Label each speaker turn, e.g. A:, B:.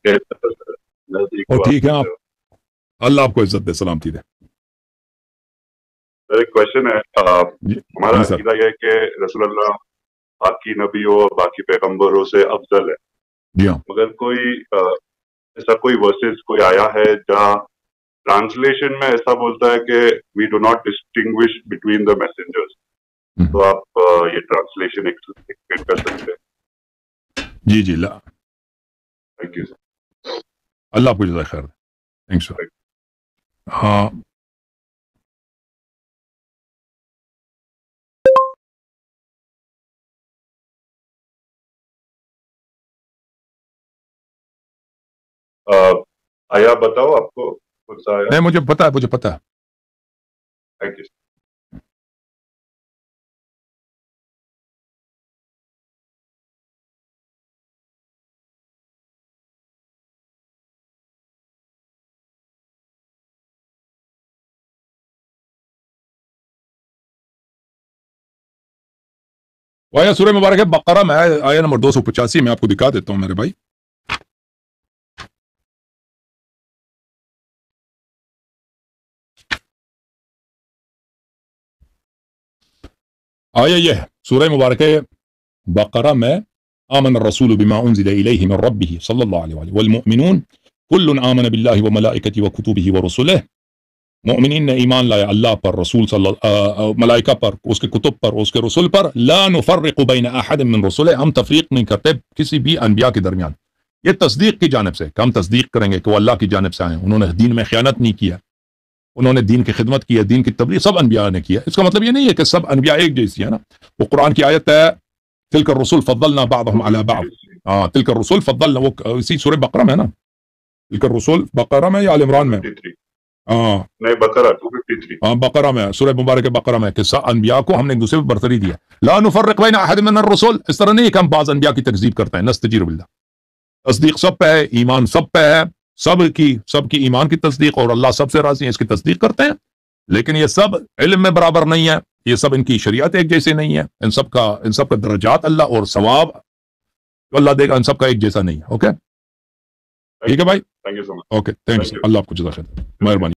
A: اور ٹھیک ہے آپ؟ اللہ آپ کو عزت دے، سلامتی دے۔
B: ایک کوشچن ہے، ہمارا
A: جی سر۔
B: عقیدہ یہ ہے کہ رسول اللہ باقی نبیوں اور باقی پیغمبروں سے افضل ہے،
A: جی ہاں۔
B: مگر کوئی ایسا کوئی ورسز کوئی آیا ہے جہاں ٹرانسلیشن میں ایسا بولتا ہے کہ we do not distinguish between the messengers, تو آپ یہ ٹرانسلیشن ایکسپلین کر سکتے ہیں؟
A: جی جی، لا
B: تھینک یو سر۔
A: اللہ آپ کو جزائے خیر دے، تھینکس سر۔ ہاں
B: آیا بتاؤ آپ کو کون سا آیا؟
A: نہیں، مجھے پتا ہے، مجھے پتا ہے۔
B: Thank you.
A: آیا سورہ مبارک بقرہ میں آیا نمبر 285 میں آپ کو دکھا دیتا ہوں میرے بھائی۔ آیا یہ سورہ مبارک بقرہ میں آمن الرسول بما انزل الیہ من ربہ صلی اللہ علیہ وآلہ والمؤمنون کل آمن باللہ وملائکتہ وکتبہ ورسلہ، مؤمنین نے ایمان لایا اللہ پر، رسول ملائکہ پر، اس کے کتب پر، اس کے رسول پر، لا نفرق بین احد من رسلہ، ہم تفریق نہیں کرتے کسی بھی انبیاء کے درمیان۔ یہ تصدیق کی جانب سے کہ ہم تصدیق کریں گے کہ وہ اللہ کی جانب سے آئے، انہوں نے دین میں خیانت نہیں کیا، انہوں نے دین کی خدمت کی ہے، دین کی تبلیغ سب انبیاء نے کیا۔ اس کا مطلب یہ نہیں ہے کہ سب انبیاء ایک جیسی ہے نا، وہ قرآن کی آیت ہے تلک الرسول فضلنا بعضهم علی بعض، تلک الرسول فضلنا، وہ اسی سورہ بقرہ میں ہے نا، تلک الرسول بقرہ میں یا آل عمران میں؟
B: نہیں بقرہ 253،
A: ہاں بقرہ میں، سورہ مبارک بقرہ میں، کہ انبیاء کو ہم نے ایک دوسرے پہ برتری دیا، لا نفرق بین احد من الرسل، اس طرح نہیں کہ ہم بعض انبیاء کی تکذیب کرتے ہیں، نستجیر باللہ، تصدیق سب پہ ہے، ایمان سب پہ ہے، سب کی ایمان کی تصدیق، اور اللہ سب سے راضی ہے، اس کی تصدیق کرتے ہیں، لیکن یہ سب علم میں برابر نہیں ہے، یہ سب ان کی شریعت ایک جیسے نہیں ہے، ان سب کا درجات اللہ اور ثواب جو اللہ دے گا ان سب کا ایک جیسا نہیں ہے۔ اوکے ٹھیک ہے بھائی،
B: thank you so much.
A: Okay thanks, اللہ آپ کو جزاک خیر، مہربانی۔